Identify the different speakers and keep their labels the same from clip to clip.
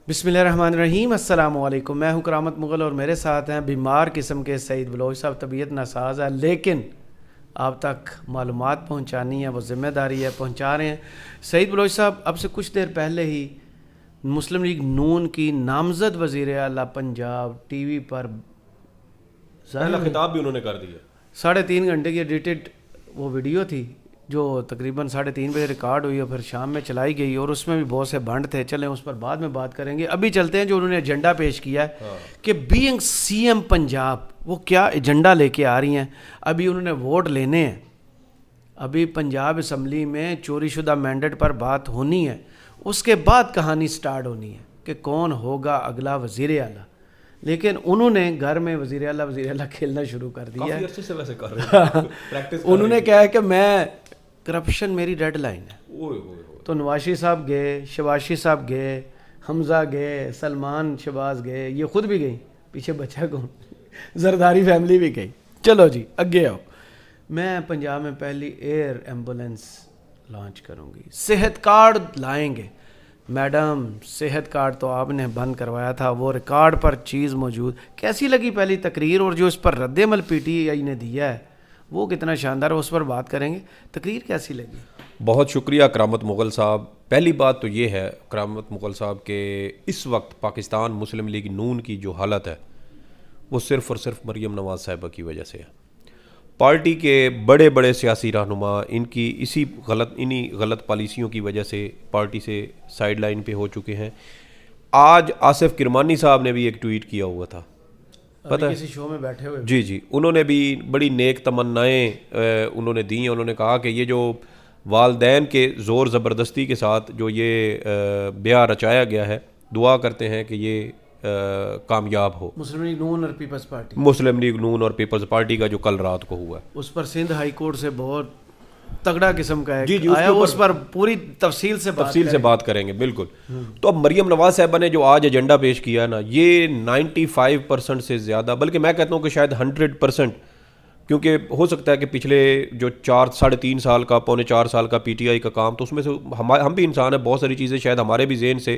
Speaker 1: بسم اللہ الرحمن الرحیم، السلام علیکم۔ میں ہوں کرامت مغل اور میرے ساتھ ہیں بیمار قسم کے سعید بلوچ صاحب۔ طبیعت ناساز ہے لیکن آپ تک معلومات پہنچانی ہے، وہ ذمہ داری ہے، پہنچا رہے ہیں۔ سعید بلوچ صاحب اب سے کچھ دیر پہلے ہی مسلم لیگ نون کی نامزد وزیر اعلیٰ پنجاب ٹی وی پر
Speaker 2: پہلا خطاب بھی انہوں نے کر دیا۔
Speaker 1: 3.5 گھنٹے کی ایڈیٹڈ وہ ویڈیو تھی جو تقریباً 3:30 بجے ریکارڈ ہوئی اور پھر شام میں چلائی گئی، اور اس میں بھی بہت سے بھنڈ تھے۔ چلیں اس پر بعد میں بات کریں گے، ابھی چلتے ہیں جو انہوں نے ایجنڈا پیش کیا ہے کہ بینگ سی ایم پنجاب وہ کیا ایجنڈا لے کے آ رہی ہیں۔ ابھی انہوں نے ووٹ لینے ہیں، ابھی پنجاب اسمبلی میں چوری شدہ مینڈیٹ پر بات ہونی ہے، اس کے بعد کہانی سٹارٹ ہونی ہے کہ کون ہوگا اگلا وزیر اعلیٰ۔ لیکن انہوں نے گھر میں وزیر اعلیٰ کھیلنا شروع کر دیا ہے۔
Speaker 2: کافی عرصے سے ویسے کر رہے ہیں۔
Speaker 1: انہوں نے کہا ہے کہ میں کرپشن میری ریڈ لائن ہے۔ تو نواشی صاحب گئے، شباشی صاحب گئے، حمزہ گئے، سلمان شہباز گئے، یہ خود بھی گئی، پیچھے بچہ کون، زرداری فیملی بھی گئی۔ چلو جی اگے آؤ۔ میں پنجاب میں پہلی ایئر ایمبولینس لانچ کروں گی، صحت کارڈ لائیں گے۔ میڈم صحت کارڈ تو آپ نے بند کروایا تھا، وہ ریکارڈ پر چیز موجود۔ کیسی لگی پہلی تقریر، اور جو اس پر رد عمل پی ٹی آئی نے دیا ہے وہ کتنا شاندار ہے، اس پر بات کریں گے۔ تقریر کیسی لگی؟
Speaker 2: بہت شکریہ کرامت مغل صاحب۔ پہلی بات تو یہ ہے کرامت مغل صاحب کہ اس وقت پاکستان مسلم لیگ نون کی جو حالت ہے وہ صرف اور صرف مریم نواز صاحبہ کی وجہ سے ہے۔ پارٹی کے بڑے بڑے سیاسی رہنما ان کی انہی غلط پالیسیوں کی وجہ سے پارٹی سے سائیڈ لائن پہ ہو چکے ہیں۔ آج آصف کرمانی صاحب نے بھی ایک ٹویٹ کیا ہوا تھا، پتہ ہے،
Speaker 1: کسی شو میں بیٹھے ہوئے،
Speaker 2: جی انہوں نے بھی بڑی نیک تمنائیں انہوں نے دی ہیں۔ انہوں نے کہا کہ یہ جو والدین کے زور زبردستی کے ساتھ جو یہ بیاہ رچایا گیا ہے، دعا کرتے ہیں کہ یہ کامیاب ہو۔
Speaker 1: مسلم لیگ نون اور پیپلز پارٹی،
Speaker 2: مسلم لیگ نون اور پیپلز پارٹی کا جو کل رات کو ہوا ہے،
Speaker 1: اس پر سندھ ہائی کورٹ سے بہت تگڑا قسم کا ہے
Speaker 2: آیا،
Speaker 1: اس پر پوری تفصیل سے بات
Speaker 2: کریں گے بالکل۔ تو اب مریم نواز صاحبہ نے جو آج ایجنڈا پیش کیا ہے نا، یہ 95% سے زیادہ، بلکہ میں کہتا ہوں کہ شاید 100%، کیونکہ ہو سکتا ہے کہ پچھلے جو 3.5 سال کا 4 سال کا پی ٹی آئی کا کام، تو اس میں سے ہم بھی انسان ہیں، بہت ساری چیزیں شاید ہمارے بھی ذہن سے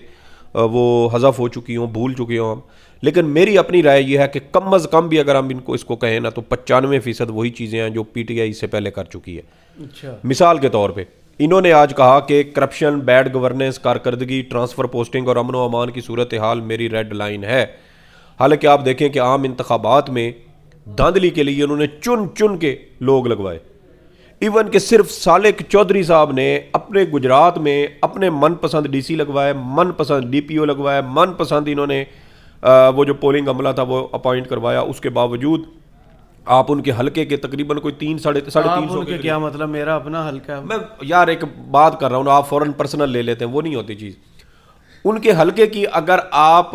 Speaker 2: وہ حذف ہو چکی ہوں، بھول چکے ہوں ہم، لیکن میری اپنی رائے یہ ہے کہ کم از کم بھی اگر ہم اس کو کہیں نا تو 95% وہی چیزیں ہیں جو پی ٹی آئی سے پہلے کر چکی ہے۔ مثال کے طور پہ انہوں نے آج کہا کہ کرپشن، بیڈ گورننس، کارکردگی، ٹرانسفر پوسٹنگ اور امن و امان کی صورتحال میری ریڈ لائن ہے۔ حالانکہ آپ دیکھیں کہ عام انتخابات میں دھاندلی کے لیے انہوں نے چن کے لوگ لگوائے۔ ایون کہ صرف سالک چودھری صاحب نے اپنے گجرات میں اپنے من پسند ڈی سی لگوائے، من پسند ڈی پی او لگوائے، من پسند انہوں نے وہ جو پولنگ عملہ تھا وہ اپوائنٹ کروایا۔ اس کے باوجود آپ ان کے حلقے کے تقریباً کوئی 300-350
Speaker 1: کے کیا مطلب، میرا اپنا حلقہ ہے،
Speaker 2: میں یار ایک بات کر رہا ہوں نا، آپ فوراً پرسنل لے لیتے ہیں، وہ نہیں ہوتی چیز۔ ان کے حلقے کی اگر آپ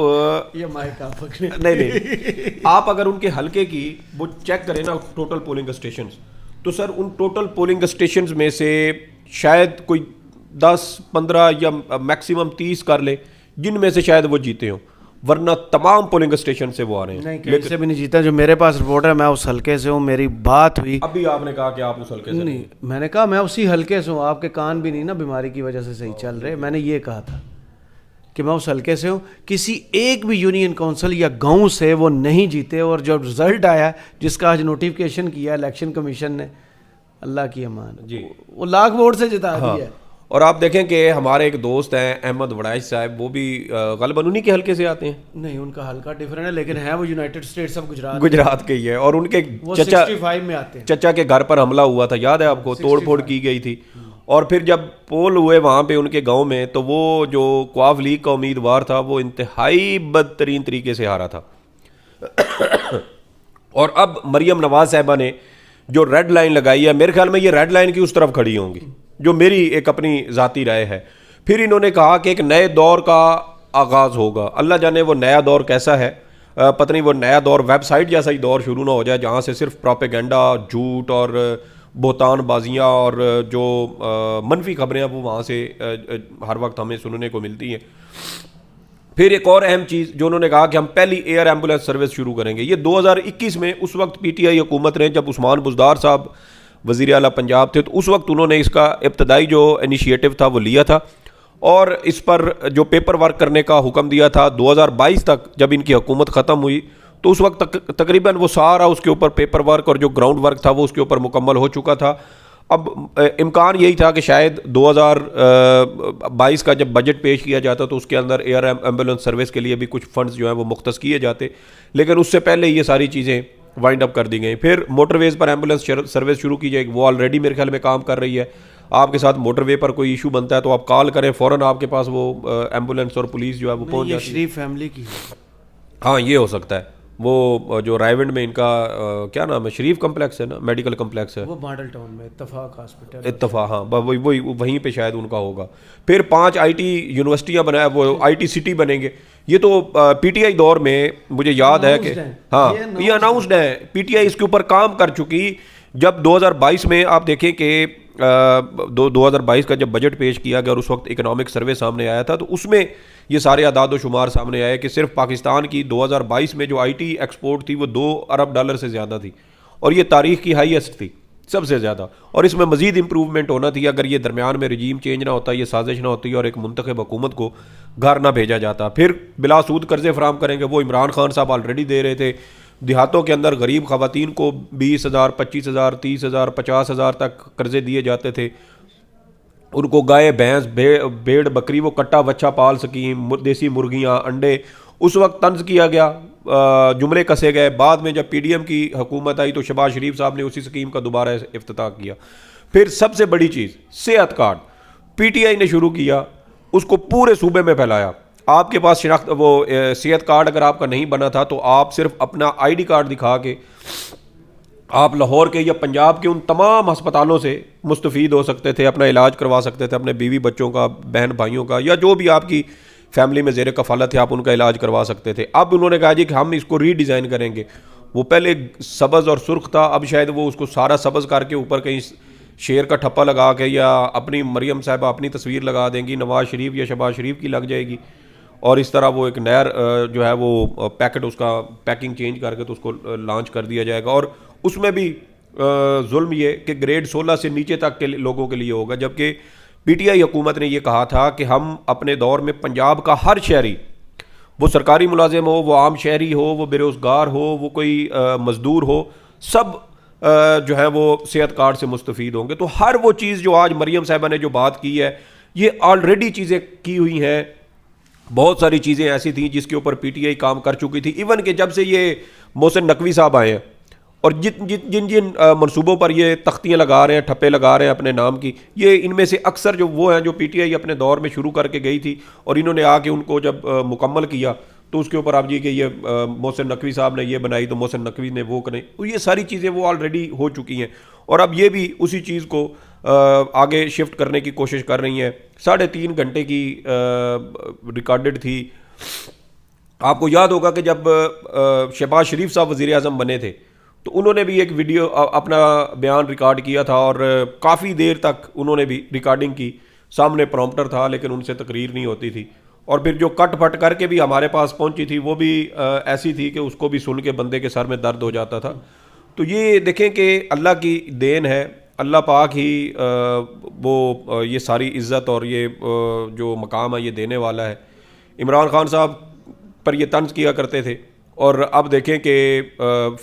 Speaker 2: نہیں آپ اگر ان کے حلقے کی وہ چیک کریں نا ٹوٹل پولنگ اسٹیشنز، تو سر ان ٹوٹل پولنگ اسٹیشنز میں سے شاید کوئی 10-15 یا میکسیمم 30 کر لیں جن میں سے شاید وہ جیتے ہوں، ورنہ تمام پولنگ اسٹیشن سے وہ آ رہے ہیں۔
Speaker 1: نہیں، کہیں سے بھی نہیں جیتا۔ جو میرے پاس رپورٹ ہے، میں اس حلقے سے ہوں، میری بات ہوئی
Speaker 2: ابھی آپ نے کہا کہ آپ اس حلقے سے
Speaker 1: نہیں، میں نے کہا میں اسی حلقے سے ہوں۔ آپ کے کان بھی نہیں نا بیماری کی وجہ سے صحیح چل رہے، میں نے یہ کہا تھا کہ میں اس حلقے سے ہوں۔ کسی ایک بھی یونین کونسل یا گاؤں سے وہ نہیں جیتے، اور جو رزلٹ آیا جس کا آج نوٹیفیکیشن کیا الیکشن کمیشن نے، اللہ کی امان،
Speaker 2: جی
Speaker 1: وہ لاکھ ووٹ سے جتا دیا ہے۔
Speaker 2: اور آپ دیکھیں کہ ہمارے ایک دوست ہیں احمد وڑائش صاحب، وہ بھی غالباً انہی کے حلقے سے آتے ہیں۔
Speaker 1: نہیں، ان کا حلقہ ڈیفرنٹ ہے، لیکن ہے وہ یونائٹڈ اسٹیٹس آف
Speaker 2: گجرات کے ہی ہے، اور ان کے
Speaker 1: 65 میں آتے ہیں۔
Speaker 2: چچا کے گھر پر حملہ ہوا تھا، یاد ہے آپ کو، توڑ پھوڑ کی گئی تھی، اور پھر جب پول ہوئے وہاں پہ ان کے گاؤں میں، تو وہ جو قواف لیگ کا امیدوار تھا وہ انتہائی بدترین طریقے سے ہارا تھا۔ اور اب مریم نواز صاحبہ نے جو ریڈ لائن لگائی ہے، میرے خیال میں یہ ریڈ لائن کی اس طرف کھڑی ہوں گی، جو میری ایک اپنی ذاتی رائے ہے۔ پھر انہوں نے کہا کہ ایک نئے دور کا آغاز ہوگا، اللہ جانے وہ نیا دور کیسا ہے، پتہ نہیں وہ نیا دور ویب سائٹ جیسا ہی دور شروع نہ ہو جائے جہاں سے صرف پروپیگنڈا، جھوٹ اور بہتان بازیاں اور جو منفی خبریں ہیں وہ وہاں سے ہر وقت ہمیں سننے کو ملتی ہیں۔ پھر ایک اور اہم چیز جو انہوں نے کہا کہ ہم پہلی ایئر ایمبولینس سروس شروع کریں گے، یہ 2021 میں، اس وقت پی ٹی آئی حکومت نے، جب عثمان بزدار صاحب وزیر اعلیٰ پنجاب تھے، تو اس وقت انہوں نے اس کا ابتدائی جو انیشیٹو تھا وہ لیا تھا، اور اس پر جو پیپر ورک کرنے کا حکم دیا تھا 2022 تک جب ان کی حکومت ختم ہوئی تو اس وقت تقریباً وہ سارا اس کے اوپر پیپر ورک اور جو گراؤنڈ ورک تھا وہ اس کے اوپر مکمل ہو چکا تھا. اب امکان یہی تھا کہ شاید 2022 کا جب بجٹ پیش کیا جاتا تو اس کے اندر ایئر ایمبولینس سروس کے لیے بھی کچھ فنڈز جو ہیں وہ مختص کیے جاتے, لیکن اس سے پہلے یہ ساری چیزیں وائنڈ اپ کر دی گئیں. پھر موٹر ویز پر ایمبولینس سروس شروع کی جائے گی, وہ آلریڈی میرے خیال میں کام کر رہی ہے. آپ کے ساتھ موٹر وے پر کوئی ایشو بنتا ہے تو آپ کال کریں, فوراً آپ کے پاس وہ ایمبولینس اور پولیس جو ہے وہ پہنچ جاتی ہے.
Speaker 1: شریف فیملی کی,
Speaker 2: ہاں یہ ہو سکتا ہے. وہ جو رائیونڈ میں ان کا کیا نام ہے, شریف کمپلیکس ہے نا, میڈیکل کمپلیکس ہے,
Speaker 1: وہ ماڈل ٹاؤن میں اتفاق ہاسپٹل,
Speaker 2: اتفاق, ہاں وہی وہیں پہ شاید ان کا ہوگا. پھر 5 آئی ٹی یونیورسٹیاں بنایا, وہ آئی ٹی سٹی بنیں گے. یہ تو پی ٹی آئی دور میں مجھے یاد ہے کہ ہاں یہ اناؤنسڈ ہے, پی ٹی آئی اس کے اوپر کام کر چکی. جب 2022 میں آپ دیکھیں کہ 2022 کا جب بجٹ پیش کیا گیا اور اس وقت اکنامک سروے سامنے آیا تھا تو اس میں یہ سارے اعداد و شمار سامنے آئے کہ صرف پاکستان کی 2022 میں جو آئی ٹی ایکسپورٹ تھی وہ $2 ارب سے زیادہ تھی, اور یہ تاریخ کی ہائیسٹ تھی, سب سے زیادہ. اور اس میں مزید امپروومنٹ ہونا تھی اگر یہ درمیان میں رجیم چینج نہ ہوتا, یہ سازش نہ ہوتی اور ایک منتخب حکومت کو گھر نہ بھیجا جاتا. پھر بلا سود قرضے فراہم کریں گے, وہ عمران خان صاحب آلریڈی دے رہے تھے. دیہاتوں کے اندر غریب خواتین کو 20,000 25,000 30,000 50,000 تک قرضے دیے جاتے تھے. ان کو گائے بھینس بھیڑ بکری وہ کٹا بچہ پال سکیں, دیسی مرغیاں انڈے اس وقت طنز کیا گیا, جملے کسے گئے. بعد میں جب پی ڈی ایم کی حکومت آئی تو شہباز شریف صاحب نے اسی اسکیم کا دوبارہ افتتاح کیا. پھر سب سے بڑی چیز صحت کارڈ پی ٹی آئی نے شروع کیا, اس کو پورے صوبے میں پھیلایا. آپ کے پاس شناخت وہ صحت کارڈ اگر آپ کا نہیں بنا تھا تو آپ صرف اپنا آئی ڈی کارڈ دکھا کے آپ لاہور کے یا پنجاب کے ان تمام ہسپتالوں سے مستفید ہو سکتے تھے, اپنا علاج کروا سکتے تھے, اپنے بیوی بچوں کا, بہن بھائیوں کا, یا جو بھی آپ کی فیملی میں زیر کفالت ہے آپ ان کا علاج کروا سکتے تھے. اب انہوں نے کہا جی کہ ہم اس کو ری ڈیزائن کریں گے. وہ پہلے سبز اور سرخ تھا, اب شاید وہ اس کو سارا سبز کر کے اوپر کہیں شیر کا ٹھپا لگا کے یا اپنی مریم صاحبہ اپنی تصویر لگا دیں گی, نواز شریف یا شہباز شریف کی لگ جائے گی, اور اس طرح وہ ایک نیا جو ہے وہ پیکٹ اس کا پیکنگ چینج کر کے تو اس کو لانچ کر دیا جائے گا. اور اس میں بھی ظلم یہ کہ گریڈ 16 سے نیچے تک کے لوگوں کے لیے ہوگا, جبکہ پی ٹی آئی حکومت نے یہ کہا تھا کہ ہم اپنے دور میں پنجاب کا ہر شہری, وہ سرکاری ملازم ہو, وہ عام شہری ہو, وہ بے روزگار ہو, وہ کوئی مزدور ہو, سب جو ہے وہ صحت کارڈ سے مستفید ہوں گے. تو ہر وہ چیز جو آج مریم صاحبہ نے جو بات کی ہے یہ آلریڈی چیزیں کی ہوئی ہیں. بہت ساری چیزیں ایسی تھیں جس کے اوپر پی ٹی آئی کام کر چکی تھی. ایون کہ جب سے یہ محسن نقوی صاحب آئے ہیں اور جن منصوبوں پر یہ تختیاں لگا رہے ہیں, ٹھپے لگا رہے ہیں اپنے نام کی, یہ ان میں سے اکثر جو وہ ہیں جو پی ٹی آئی اپنے دور میں شروع کر کے گئی تھی اور انہوں نے آ کے ان کو جب مکمل کیا تو اس کے اوپر آپ جی کہ یہ محسن نقوی صاحب نے یہ بنائی تو محسن نقوی نے وہ کریں, تو یہ ساری چیزیں وہ آلریڈی ہو چکی ہیں. اور اب یہ بھی اسی چیز کو آگے شفٹ کرنے کی کوشش کر رہی ہیں. 3.5 گھنٹے کی ریکارڈڈ تھی. آپ کو یاد ہوگا کہ جب شہباز شریف صاحب وزیر اعظم بنے تھے تو انہوں نے بھی ایک ویڈیو اپنا بیان ریکارڈ کیا تھا اور کافی دیر تک انہوں نے بھی ریکارڈنگ کی. سامنے پرومپٹر تھا لیکن ان سے تقریر نہیں ہوتی تھی, اور پھر جو کٹ پھٹ کر کے بھی ہمارے پاس پہنچی تھی وہ بھی ایسی تھی کہ اس کو بھی سن کے بندے کے سر میں درد ہو جاتا تھا. تو یہ دیکھیں کہ اللہ کی دین ہے, اللہ پاک ہی وہ یہ ساری عزت اور یہ جو مقام ہے یہ دینے والا ہے. عمران خان صاحب پر یہ طنز کیا کرتے تھے, اور اب دیکھیں کہ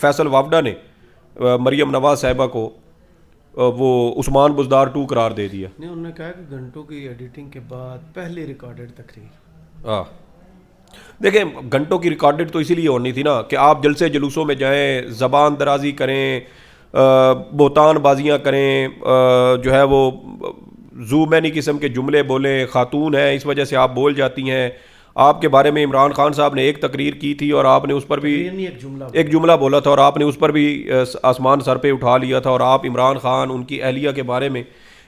Speaker 2: فیصل وافڈا نے مریم نواز صاحبہ کو وہ عثمان بزدار 2 قرار دے دیا.
Speaker 1: نہیں, انہوں نے کہا کہ گھنٹوں کی ایڈیٹنگ کے بعد پہلی ریکارڈڈ تقریر.
Speaker 2: دیکھیں گھنٹوں کی ریکارڈڈ تو اسی لیے ہونی تھی نا کہ آپ جلسے جلوسوں میں جائیں, زبان درازی کریں, بہتان بازیاں کریں, جو ہے وہ زو مینی قسم کے جملے بولیں, خاتون ہیں اس وجہ سے آپ بول جاتی ہیں. آپ کے بارے میں عمران خان صاحب نے ایک تقریر کی تھی اور آپ نے اس پر بھی ایک جملہ بولا تھا اور آپ نے اس پر بھی آسمان سر پہ اٹھا لیا تھا. اور آپ عمران خان ان کی اہلیہ کے بارے میں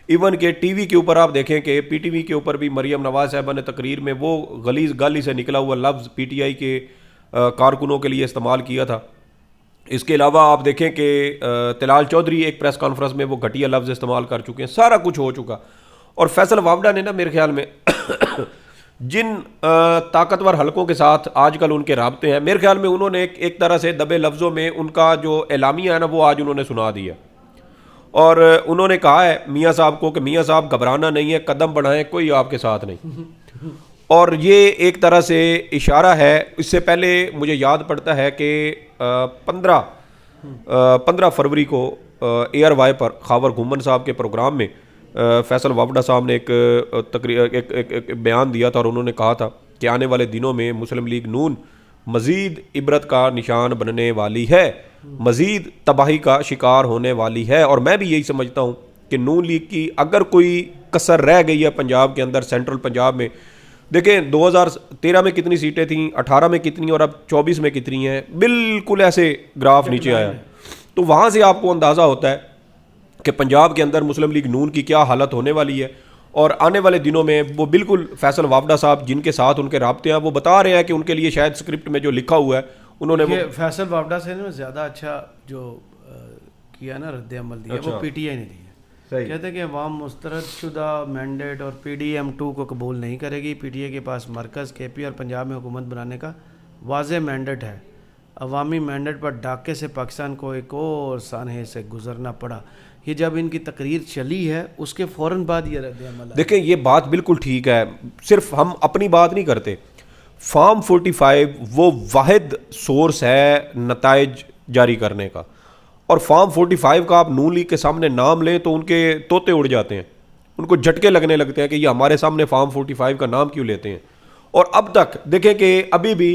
Speaker 2: ایون کہ ٹی وی کے اوپر آپ دیکھیں کہ پی ٹی وی کے اوپر بھی مریم نواز صاحبہ نے تقریر میں وہ غلیظ گالی سے نکلا ہوا لفظ پی ٹی آئی کے کارکنوں کے لیے استعمال کیا تھا. اس کے علاوہ آپ دیکھیں کہ طلال چودھری ایک پریس کانفرنس میں وہ گھٹیا لفظ استعمال کر چکے ہیں. سارا کچھ ہو چکا. اور فیصل وافڈا نے نا میرے خیال میں جن طاقتور حلقوں کے ساتھ آج کل ان کے رابطے ہیں, میرے خیال میں انہوں نے ایک طرح سے دبے لفظوں میں ان کا جو اعلامیہ ہے نا وہ آج انہوں نے سنا دیا. اور انہوں نے کہا ہے میاں صاحب کو کہ میاں صاحب گھبرانا نہیں ہے, قدم بڑھائیں, کوئی آپ کے ساتھ نہیں. اور یہ ایک طرح سے اشارہ ہے. اس سے پہلے مجھے یاد پڑتا ہے کہ 15 فروری کو ایئر وائی پر خاور گھومن صاحب کے پروگرام میں فیصل وابڈا صاحب نے ایک بیان دیا تھا, اور انہوں نے کہا تھا کہ آنے والے دنوں میں مسلم لیگ نون مزید عبرت کا نشان بننے والی ہے, مزید تباہی کا شکار ہونے والی ہے. اور میں بھی یہی سمجھتا ہوں کہ نون لیگ کی اگر کوئی کسر رہ گئی ہے پنجاب کے اندر, سینٹرل پنجاب میں, دیکھیں 2013 میں کتنی سیٹیں تھیں, 18 میں کتنی, اور اب 24 میں کتنی ہیں, بالکل ایسے گراف نیچے آیا. تو وہاں سے آپ کو اندازہ ہوتا ہے کہ پنجاب کے اندر مسلم لیگ نون کی کیا حالت ہونے والی ہے. اور آنے والے دنوں میں وہ بالکل فیصل وابڈا صاحب جن کے ساتھ ان کے رابطے ہیں, وہ بتا رہے ہیں کہ ان کے لیے شاید اسکرپٹ میں جو لکھا ہوا ہے انہوں نے
Speaker 1: فیصل وابڈا سے زیادہ اچھا جو کیا نا رد عمل دیا وہ پی ٹی آئی نے دیا. کہتے ہیں کہ عوام مسترد شدہ مینڈیٹ اور پی ڈی ایم 2 کو قبول نہیں کرے گی. پی ٹی آئی کے پاس مرکز, کے پی اور پنجاب میں حکومت بنانے کا واضح مینڈیٹ ہے. عوامی مینڈیٹ پر ڈاکے سے پاکستان کو ایک اور سانحے سے گزرنا پڑا. یہ جب ان کی تقریر چلی ہے اس کے فوراً بعد یہ رد عمل ہے.
Speaker 2: دیکھیں یہ بات بالکل ٹھیک ہے, صرف ہم اپنی بات نہیں کرتے. فارم 45 وہ واحد سورس ہے نتائج جاری کرنے کا, اور فارم 45 کا آپ نون لیگ کے سامنے نام لیں تو ان کے طوطے اڑ جاتے ہیں, ان کو جھٹکے لگنے لگتے ہیں کہ یہ ہمارے سامنے فارم 45 کا نام کیوں لیتے ہیں. اور اب تک دیکھیں کہ ابھی بھی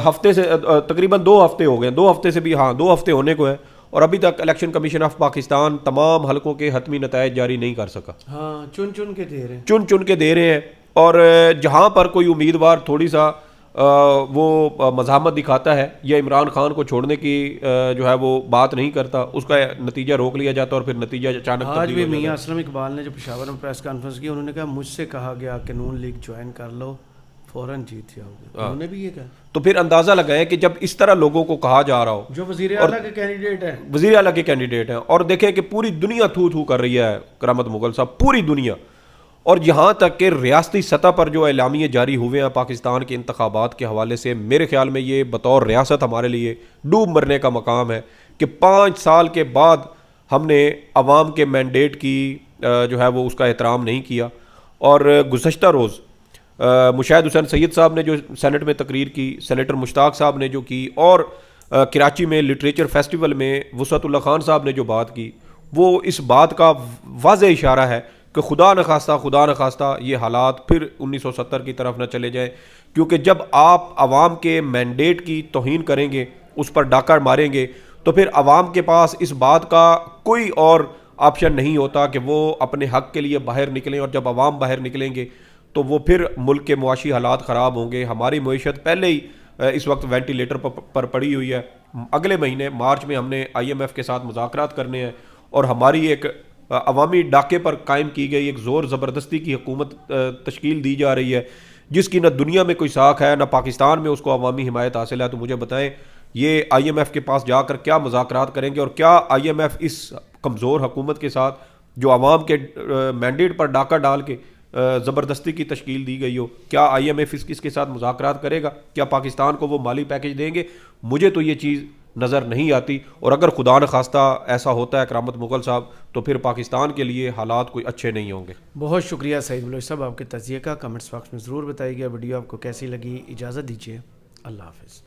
Speaker 2: ہفتے سے تقریباً 2 ہفتے ہو گئے, 2 ہفتے سے بھی 2 ہفتے ہونے کو ہے, اور ابھی تک الیکشن کمیشن آف پاکستان تمام حلقوں کے حتمی نتائج جاری نہیں کر سکا.
Speaker 1: چن چن
Speaker 2: کے دے رہے ہیں. اور جہاں پر کوئی امیدوار تھوڑی سا وہ مزاحمت دکھاتا ہے یا عمران خان کو چھوڑنے کی جو ہے وہ بات نہیں کرتا, اس کا نتیجہ روک لیا جاتا اور پھر نتیجہ اچانک.
Speaker 1: آج بھی میاں اسلم اقبال نے جو پشاور میں پریس کانفرنس کی, انہوں نے کہا مجھ سے کہا گیا کہ نون لیگ جوائن کر لو, فوراً جیت جاؤ گے. انہوں نے بھی یہ کہا.
Speaker 2: تو پھر اندازہ لگائیں کہ جب اس طرح لوگوں کو کہا جا رہا ہو,
Speaker 1: جو وزیر اعلیٰ کے
Speaker 2: کینڈیڈیٹ ہیں, اور دیکھیں کہ پوری دنیا تھو تھو کر رہی ہے کرامت مغل صاحب, پوری دنیا. اور یہاں تک کہ ریاستی سطح پر جو اعلامیے جاری ہوئے ہیں پاکستان کے انتخابات کے حوالے سے, میرے خیال میں یہ بطور ریاست ہمارے لیے ڈوب مرنے کا مقام ہے کہ 5 سال کے بعد ہم نے عوام کے مینڈیٹ کی جو ہے وہ اس کا احترام نہیں کیا. اور گزشتہ روز مشاہد حسین سید صاحب نے جو سینٹ میں تقریر کی, سینیٹر مشتاق صاحب نے جو کی, اور کراچی میں لٹریچر فیسٹیول میں وسعت اللہ خان صاحب نے جو بات کی, وہ اس بات کا واضح اشارہ ہے کہ خدا نخواستہ یہ حالات پھر 1970 کی طرف نہ چلے جائیں. کیونکہ جب آپ عوام کے مینڈیٹ کی توہین کریں گے, اس پر ڈاکہ ماریں گے, تو پھر عوام کے پاس اس بات کا کوئی اور آپشن نہیں ہوتا کہ وہ اپنے حق کے لیے باہر نکلیں. اور جب عوام باہر نکلیں گے تو وہ پھر ملک کے معاشی حالات خراب ہوں گے. ہماری معیشت پہلے ہی اس وقت وینٹیلیٹر پر پڑی ہوئی ہے. اگلے مہینے مارچ میں ہم نے IMF کے ساتھ مذاکرات کرنے ہیں, اور ہماری ایک عوامی ڈاکے پر قائم کی گئی ایک زور زبردستی کی حکومت تشکیل دی جا رہی ہے, جس کی نہ دنیا میں کوئی ساکھ ہے نہ پاکستان میں اس کو عوامی حمایت حاصل ہے. تو مجھے بتائیں یہ IMF کے پاس جا کر کیا مذاکرات کریں گے, اور کیا IMF اس کمزور حکومت کے ساتھ جو عوام کے مینڈیٹ پر ڈاکہ ڈال کے زبردستی کی تشکیل دی گئی ہو, کیا IMF اس کے ساتھ مذاکرات کرے گا؟ کیا پاکستان کو وہ مالی پیکج دیں گے؟ مجھے تو یہ چیز نظر نہیں آتی. اور اگر خدا نخواستہ ایسا ہوتا ہے کرامت مغل صاحب, تو پھر پاکستان کے لیے حالات کوئی اچھے نہیں ہوں گے.
Speaker 1: بہت شکریہ سعید بلوچ صاحب آپ کے تجزیے کا. کمنٹس باکس میں ضرور بتائیے گا ویڈیو آپ کو کیسی لگی. اجازت دیجیے, اللہ حافظ.